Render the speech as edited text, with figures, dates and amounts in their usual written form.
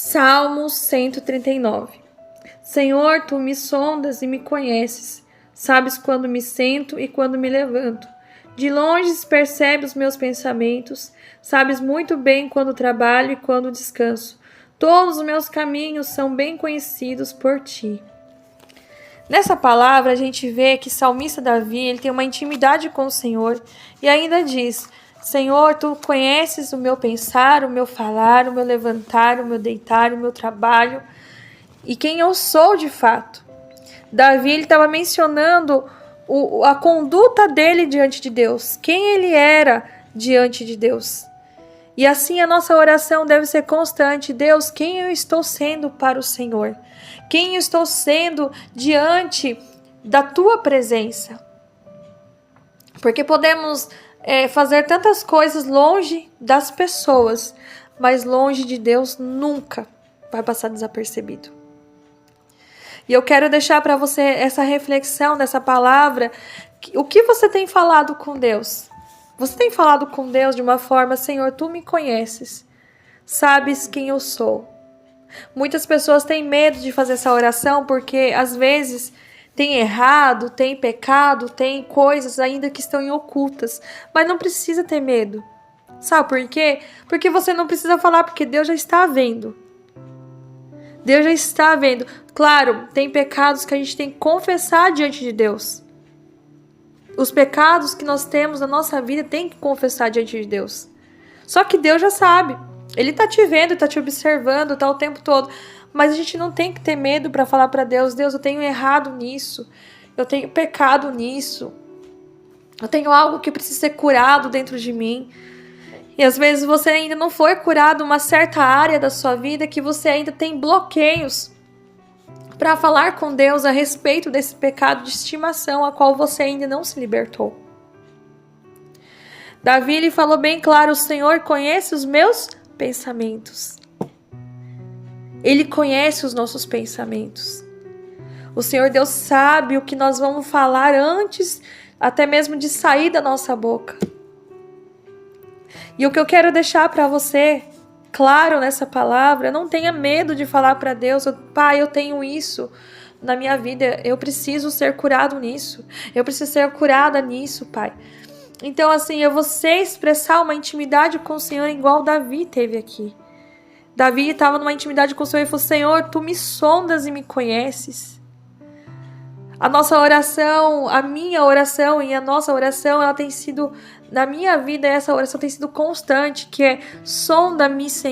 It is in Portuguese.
Salmos 139. Senhor, tu me sondas e me conheces. Sabes quando me sento e quando me levanto. De longe percebes os meus pensamentos. Sabes muito bem quando trabalho e quando descanso. Todos os meus caminhos são bem conhecidos por ti. Nessa palavra a gente vê que o salmista Davi ele tem uma intimidade com o Senhor e ainda diz: Senhor, tu conheces o meu pensar, o meu falar, o meu levantar, o meu deitar, o meu trabalho e quem eu sou de fato. Davi estava mencionando a conduta dele diante de Deus, quem ele era diante de Deus. E assim a nossa oração deve ser constante. Deus, quem eu estou sendo para o Senhor? Quem eu estou sendo diante da tua presença? Porque podemos fazer tantas coisas longe das pessoas, mas longe de Deus nunca vai passar desapercebido. E eu quero deixar para você essa reflexão dessa palavra. O que você tem falado com Deus? Você tem falado com Deus de uma forma: Senhor, tu me conheces, sabes quem eu sou. Muitas pessoas têm medo de fazer essa oração porque às vezes tem errado, tem pecado, tem coisas ainda que estão ocultas, mas não precisa ter medo. Sabe por quê? Porque você não precisa falar, porque Deus já está vendo. Deus já está vendo. Claro, tem pecados que a gente tem que confessar diante de Deus. Os pecados que nós temos na nossa vida tem que confessar diante de Deus. Só que Deus já sabe. Ele está te vendo, está te observando, está o tempo todo. Mas a gente não tem que ter medo para falar para Deus: Deus, eu tenho errado nisso. Eu tenho pecado nisso. Eu tenho algo que precisa ser curado dentro de mim. E às vezes você ainda não foi curado uma certa área da sua vida, que você ainda tem bloqueios para falar com Deus a respeito desse pecado de estimação a qual você ainda não se libertou. Davi ele falou bem claro: o Senhor conhece os meus pensamentos. Ele conhece os nossos pensamentos. O Senhor Deus sabe o que nós vamos falar antes até mesmo de sair da nossa boca. E o que eu quero deixar para você claro nessa palavra: não tenha medo de falar para Deus: Pai, eu tenho isso na minha vida, eu preciso ser curado nisso, eu preciso ser curada nisso, Pai. Então assim, é você expressar uma intimidade com o Senhor igual Davi teve aqui. Davi estava numa intimidade com o Senhor e falou: Senhor, tu me sondas e me conheces. A nossa oração, a minha oração e a nossa oração, ela tem sido, na minha vida, essa oração tem sido constante, que é: sonda-me, Senhor.